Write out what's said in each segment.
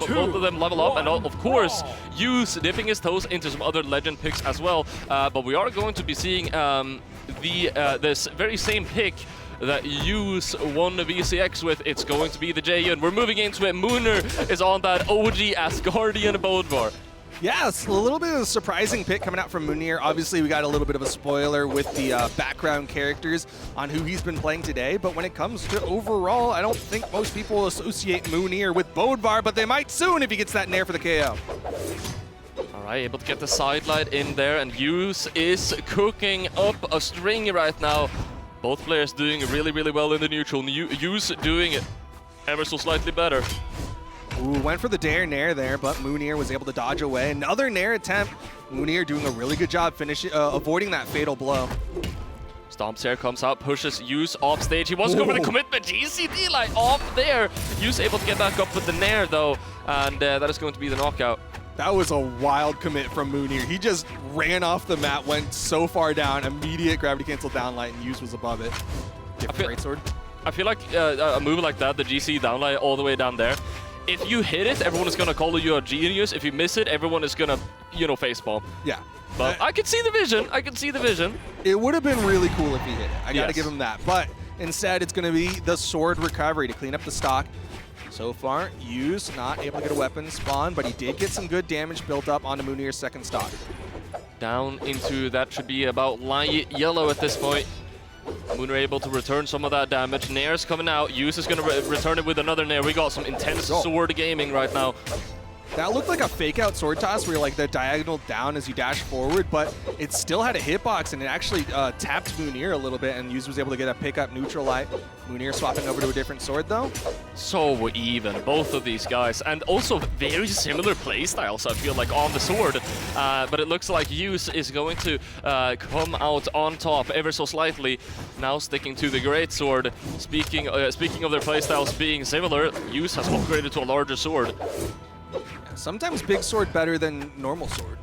both of them level up, and of course, Use dipping his toes into some other legend picks as well. But we are going to be seeing this very same pick that Use won the VCX with. It's going to be the Jaehyun. We're moving into it. Mounir is on that OG Asgardian Bodvar. Yes, a little bit of a surprising pick coming out from Mounir. Obviously, we got a little bit of a spoiler with the background characters on who he's been playing today, but when it comes to overall, I don't think most people associate Mounir with Bodvar, but they might soon if he gets that Nair for the KO. All right, able to get the sidelight in there, and Use is cooking up a string right now. Both players doing really, really well in the neutral. Use doing it ever so slightly better. Ooh, went for the dare Nair there, but Mounir was able to dodge away. Another Nair attempt. Mounir doing a really good job avoiding that fatal blow. Stomps here, comes out, pushes Use off stage. He wants to go for the commitment. GCD like off there. Use able to get back up with the Nair though, and that is going to be the knockout. That was a wild commit from Mounir. He just ran off the mat, went so far down, immediate gravity cancel downlight, and Use was above it. Different greatsword. I feel like a move like that, the GC downlight all the way down there, if you hit it, everyone is going to call you a genius. If you miss it, everyone is going to, facepalm. Yeah. But I can see the vision. I can see the vision. It would have been really cool if he hit it. I got to Yes. give him that. But instead, it's going to be the sword recovery to clean up the stock. So far, Use not able to get a weapon spawn, but he did get some good damage built up onto Mounir's second stock. Down into that should be about light yellow at this point. Mounir able to return some of that damage. Nair's coming out. Use is going to return it with another Nair. We got some intense sword gaming right now. That looked like a fake out sword toss where like the diagonal down as you dash forward, but it still had a hitbox and it actually tapped Mounir a little bit, and Use was able to get a pick up neutral light. Mounir swapping over to a different sword though. So even, both of these guys, and also very similar playstyles, I feel like, on the sword. But it looks like Use is going to come out on top ever so slightly. Now sticking to the great sword. Speaking of their playstyles being similar, Use has upgraded to a larger sword. Sometimes big sword better than normal sword.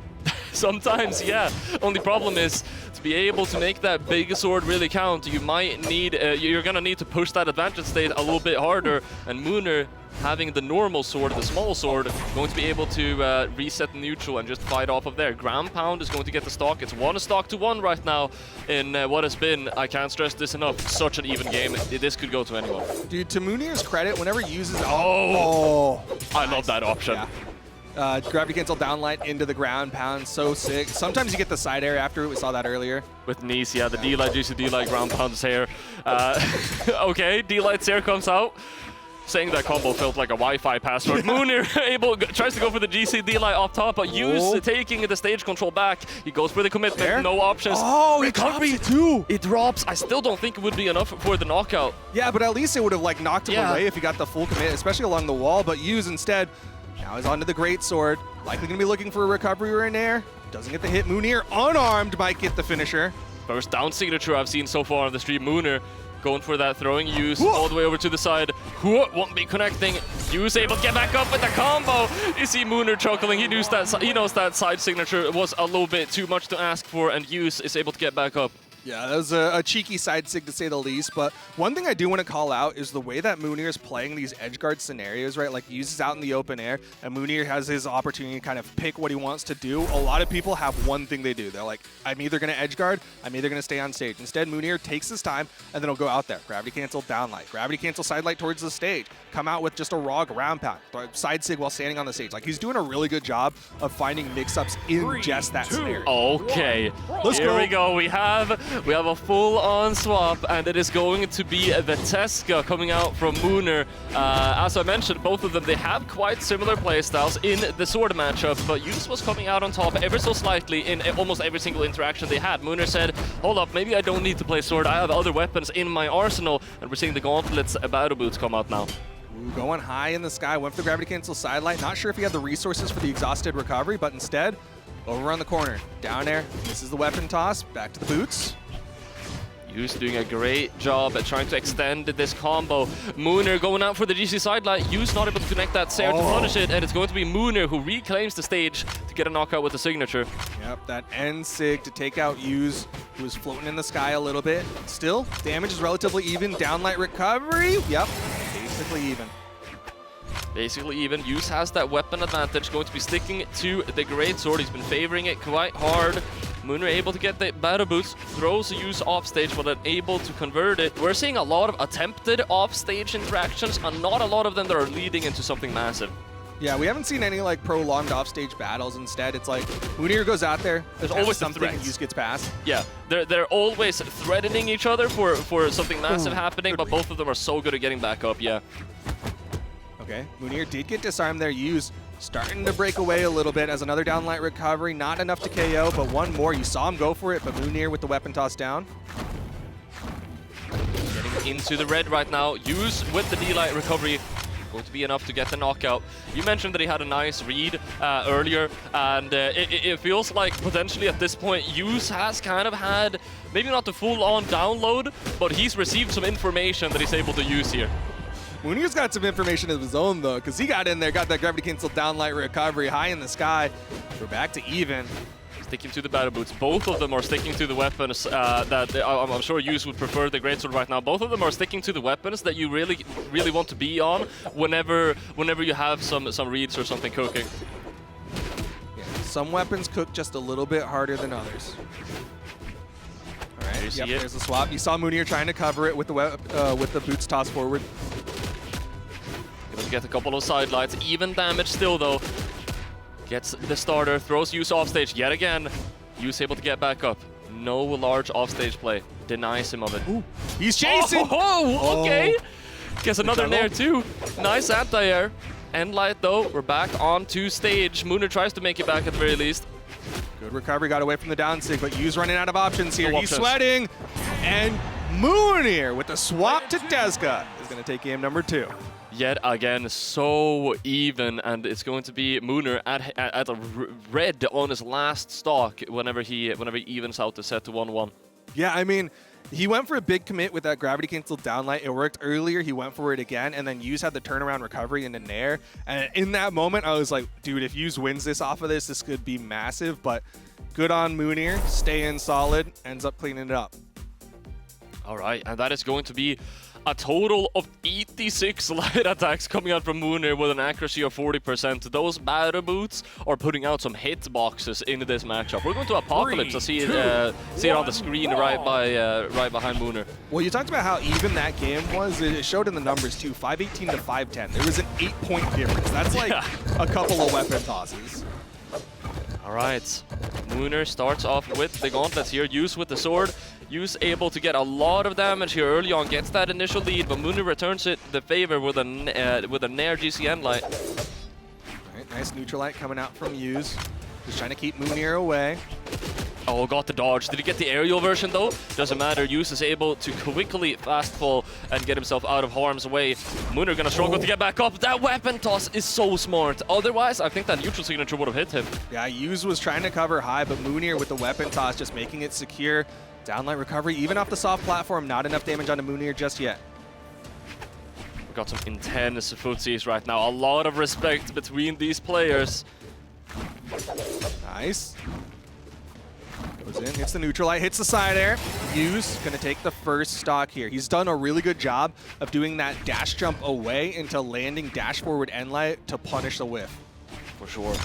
Sometimes, yeah. Only problem is, to be able to make that big sword really count, you might need, you're gonna need to push that advantage state a little bit harder, and Mounir, having the normal sword, the small sword, going to be able to reset the neutral and just fight off of there. Ground Pound is going to get the stock. It's 1 stock to 1 right now in what has been, I can't stress this enough, such an even game. This could go to anyone. Dude, to Mounir's credit, whenever he uses... Oh! I love that option. Yeah. Gravity cancel downlight into the ground pound, so sick. Sometimes you get the side air after it. We saw that earlier. With Nice, yeah, the D-Light, juicy D-Light, ground pounds here. Okay, D-Light's here comes out. Saying that combo felt like a Wi-Fi password. Mounir tries to go for the GC D-Light off top, but Use taking the stage control back. He goes for the commitment, There? no options. Oh, he drops it too. It drops. I still don't think it would be enough for the knockout. Yeah, but at least it would have like knocked him away if he got the full commit, especially along the wall. But Use instead, now he's onto the great sword. Likely gonna be looking for a recovery or an air. Doesn't get the hit. Mounir, unarmed, might get the finisher. First down signature I've seen so far on the stream. Mounir going for that, throwing Use all the way over to the side. Won't be connecting. Use able to get back up with the combo. You see Mounir chuckling. He knows that side signature was a little bit too much to ask for, and Use is able to get back up. Yeah, that was a cheeky side sig to say the least, but one thing I do want to call out is the way that Mounir is playing these edgeguard scenarios, right? Like, he uses out in the open air, and Mounir has his opportunity to kind of pick what he wants to do. A lot of people have one thing they do. They're like, I'm either going to edgeguard, I'm either going to stay on stage. Instead, Mounir takes his time, and then he'll go out there. Gravity cancel, downlight. Gravity cancel, sidelight towards the stage. Come out with just a raw ground pound. Side sig while standing on the stage. Like, he's doing a really good job of finding mix-ups in just that scenario. Okay, here we go. We have a full-on swap, and it is going to be the Tesca coming out from Mounir. As I mentioned, both of them, they have quite similar playstyles in the sword matchup, but Use was coming out on top ever so slightly in almost every single interaction they had. Mounir said, hold up, maybe I don't need to play sword. I have other weapons in my arsenal, and we're seeing the gauntlets battle boots come out now. Ooh, going high in the sky, went for the gravity cancel sidelight. Not sure if he had the resources for the exhausted recovery, but instead, over on the corner, down air. This is the weapon toss, back to the boots. Use doing a great job at trying to extend this combo. Mounir going out for the GC sidelight. Use not able to connect that Sair to punish it, and it's going to be Mounir who reclaims the stage to get a knockout with the signature. Yep, that end sig to take out Use, who was floating in the sky a little bit. Still, damage is relatively even. Downlight recovery, yep, basically even. basically even. Use has that weapon advantage, going to be sticking to the greatsword. He's been favoring it quite hard. Mounir able to get the battle boots, throws Use offstage, but unable to convert it. We're seeing a lot of attempted offstage interactions, and not a lot of them that are leading into something massive. Yeah, we haven't seen any like prolonged offstage battles. Instead, it's like Mounir goes out there. There's always something. Use gets past. Yeah, they're always threatening each other for something massive happening, but both of them are so good at getting back up. Yeah. Okay, Mounir did get disarmed there. Use starting to break away a little bit as another downlight recovery. Not enough to KO, but one more. You saw him go for it, but Mounir with the weapon toss down. Getting into the red right now. Use with the D-light recovery. Going to be enough to get the knockout. You mentioned that he had a nice read earlier, and it feels like potentially at this point Use has kind of had, maybe not the full-on download, but he's received some information that he's able to use here. Mounir's got some information of his own, though, because he got in there, got that gravity cancel downlight recovery high in the sky. We're back to even. Sticking to the battle boots. Both of them are sticking to the weapons that I'm sure Use would prefer the greatsword right now. Both of them are sticking to the weapons that you really want to be on whenever you have some reads or something cooking. Yeah, some weapons cook just a little bit harder than others. All right, yep, there's the swap. You saw Mounir trying to cover it with the boots tossed forward. Able to get a couple of side lights. Even damage still, though. Gets the starter, throws Use offstage yet again. Use able to get back up. No large offstage play. Denies him of it. Ooh, he's chasing! Oh, okay. Gets another nair too. Nice anti-air. End light though, we're back onto stage. Mounir tries to make it back at the very least. Good recovery, got away from the down sig, but Use running out of options here. He's sweating. And Mounir with the swap to Deska is going to take game number 2. Yet again, so even, and it's going to be Mounir at a red on his last stock whenever he evens out the set to 1-1. Yeah, I mean, he went for a big commit with that gravity cancel downlight. It worked earlier. He went for it again, and then Use had the turnaround recovery into Nair. And in that moment, I was like, dude, if Use wins this off of this could be massive. But good on Mounir, staying solid, ends up cleaning it up. All right, and that is going to be a total of 86 light attacks coming out from Mounir with an accuracy of 40%. Those battle boots are putting out some hit boxes into this matchup. We're going to Apocalypse to see it on the screen right behind Mounir. Well, you talked about how even that game was. It showed in the numbers too, 518 to 510. There was an 8-point difference. That's like a couple of weapon tosses. All right, Mounir starts off with the gauntlets here. Use with the sword. Use able to get a lot of damage here early on, gets that initial lead, but Mounir returns it the favor with a Nair GCN light. All right, nice neutral light coming out from Use. Just trying to keep Mounir away. Oh, got the dodge. Did he get the aerial version though? Doesn't matter. Use is able to quickly fast fall and get himself out of harm's way. Mounir gonna struggle to get back up. That weapon toss is so smart. Otherwise, I think that neutral signature would have hit him. Yeah, Use was trying to cover high, but Mounir with the weapon toss just making it secure. Downlight recovery, even off the soft platform, not enough damage onto Mounir just yet. We've got some intense footsies right now. A lot of respect between these players. Nice. Goes in, hits the neutral light, hits the side air. Use gonna take the first stock here. He's done a really good job of doing that dash jump away into landing dash forward end light to punish the whiff. For sure.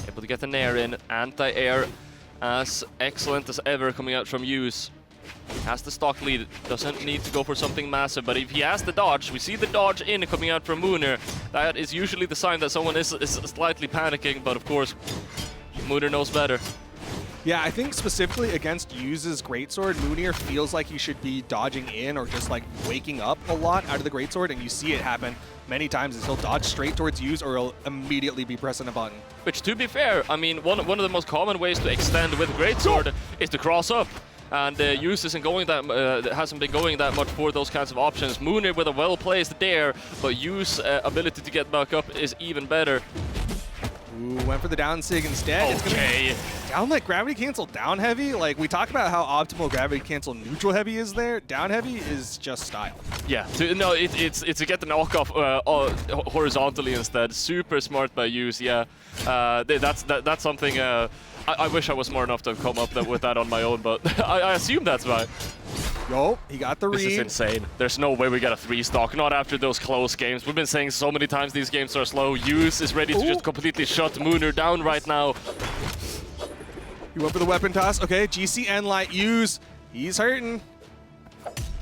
Able to get the nair in, anti-air. As excellent as ever coming out from Use. Has the stock lead, doesn't need to go for something massive, but if he has the dodge, we see the dodge in coming out from Mounir. That is usually the sign that someone is slightly panicking, but of course, Mounir knows better. Yeah, I think specifically against Use's greatsword, Mounir feels like he should be dodging in or just like waking up a lot out of the greatsword, and you see it happen many times is he'll dodge straight towards Use or he'll immediately be pressing a button. Which, to be fair, I mean, one of the most common ways to extend with greatsword is to cross up. And Use hasn't been going that much for those kinds of options. Mounir with a well-placed dare, but Use ability to get back up is even better. Ooh, went for the down sig instead. Okay. It's gonna be down like gravity cancel down heavy. Like we talk about how optimal gravity cancel neutral heavy is there. Down heavy is just style. Yeah, no, it's to get the knockoff horizontally instead. Super smart by Use. Yeah, that's something. I wish I was smart enough to come up with that on my own, but I assume that's right. Yo, he got the read. This is insane. There's no way we get a 3-stock, not after those close games. We've been saying so many times these games are slow. Use is ready to just completely shut Mounir down right now. He went for the weapon toss. Okay, GCN light use. He's hurting.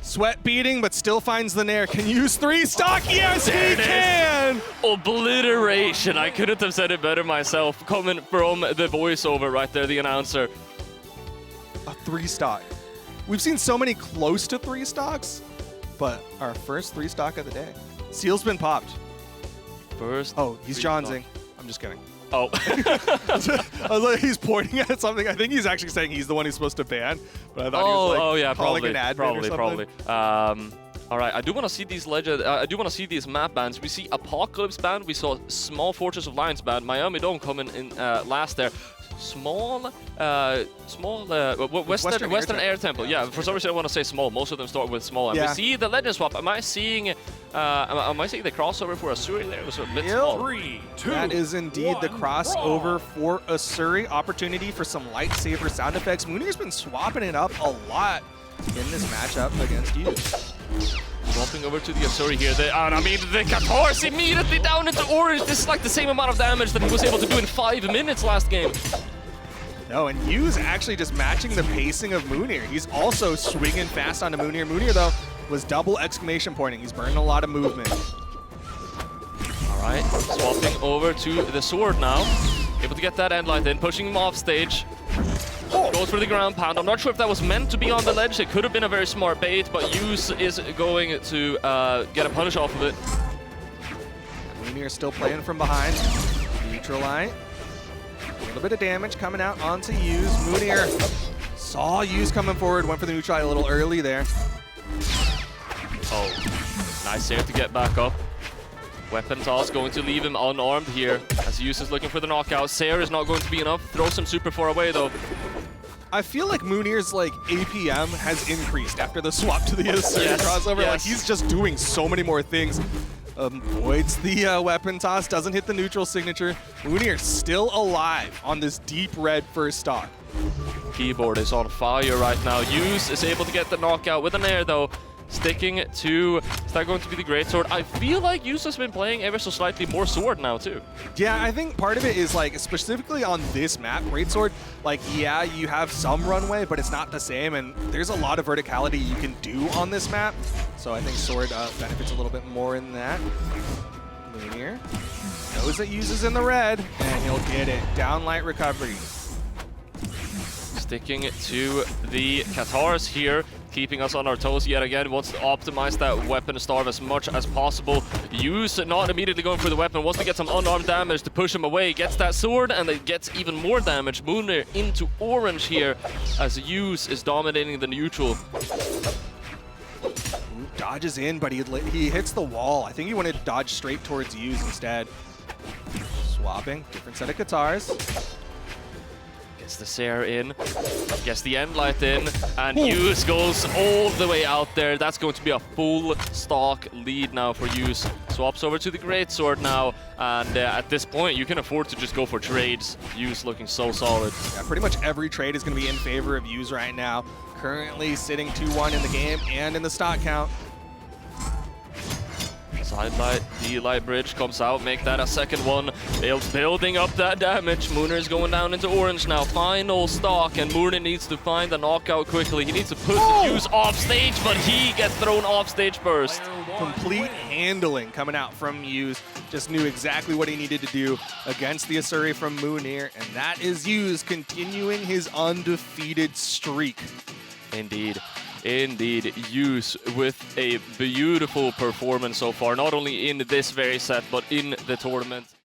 Sweat beating, but still finds the nair. Can use 3-stock. Yes, he can! Obliteration. I couldn't have said it better myself. Coming from the voiceover right there, the announcer. A 3-stock. We've seen so many close to 3-stocks, but our first 3-stock of the day. Seal's been popped. First. Oh, he's Johnsing. I'm just kidding. Oh. I was like, he's pointing at something. I think he's actually saying he's the one who's supposed to ban, but I thought he was like yeah, calling probably, an admin or something. probably. All right, I do want to see these I do want to see these map bans. We see Apocalypse ban. We saw Small Fortress of Lions ban. Miami Dome coming in last there. Western Air Temple. Yeah, for some reason I want to say small. Most of them start with small. And we see the legend swap. Am I seeing the crossover for Asuri there? It was a bit small. 3, 2, that is indeed the crossover for Asuri. Opportunity for some lightsaber sound effects. Mounir's been swapping it up a lot in this matchup against you. Swapping over to the Asuri here. The Katars immediately down into orange. This is like the same amount of damage that he was able to do in 5 minutes last game. No, and Yu's actually just matching the pacing of Mounir. He's also swinging fast onto Mounir. Mounir, though, was double exclamation pointing. He's burning a lot of movement. All right, swapping over to the sword now. Able to get that end light in, pushing him off stage. Goes for the ground pound. I'm not sure if that was meant to be on the ledge. It could have been a very smart bait, but Yus is going to get a punish off of it. Mounir still playing from behind. Neutral light. A little bit of damage coming out onto Yus. Mounir saw Yus coming forward, went for the neutral light a little early there. Oh, nice save to get back up. Weapon toss going to leave him unarmed here as Yus is looking for the knockout. Sayer is not going to be enough. Throws him super far away though. I feel like Mounir's APM has increased after the swap to the crossover. Like he's just doing so many more things. Avoids the weapon toss, doesn't hit the neutral signature. Mounir still alive on this deep red first stock. Keyboard is on fire right now. Yus is able to get the knockout with an air though. Sticking to, is that going to be the greatsword? I feel like Yus has been playing ever so slightly more sword now too. Yeah, I think part of it is specifically on this map, greatsword, yeah, you have some runway, but it's not the same, and there's a lot of verticality you can do on this map. So I think sword benefits a little bit more in that. Mounir knows that Yus is in the red, and he'll get it. Down light recovery. Sticking to the Katars here. Keeping us on our toes yet again. Wants to optimize that weapon starve as much as possible. Yus not immediately going for the weapon. Wants to get some unarmed damage to push him away. Gets that sword and it gets even more damage. Mounir into orange here as Yus is dominating the neutral. Dodges in, but he hits the wall. I think he wanted to dodge straight towards Yus instead. Swapping, different set of Katars. Gets the Sayer in, gets the end light in, and Yus goes all the way out there. That's going to be a full stock lead now for Yus. Swaps over to the greatsword now, and at this point you can afford to just go for trades. Yus looking so solid. Yeah, pretty much every trade is going to be in favor of Yus right now. Currently sitting 2-1 in the game and in the stock count. Side light, the light bridge comes out, make that a second one. Building up that damage. Mounir is going down into orange now. Final stock, and Mounir needs to find the knockout quickly. He needs to put Yus off stage, but he gets thrown off stage first. Complete handling coming out from Yus. Just knew exactly what he needed to do against the Asuri from Mounir, and that is Yus continuing his undefeated streak. Indeed. Indeed, Yus with a beautiful performance so far, not only in this very set, but in the tournament.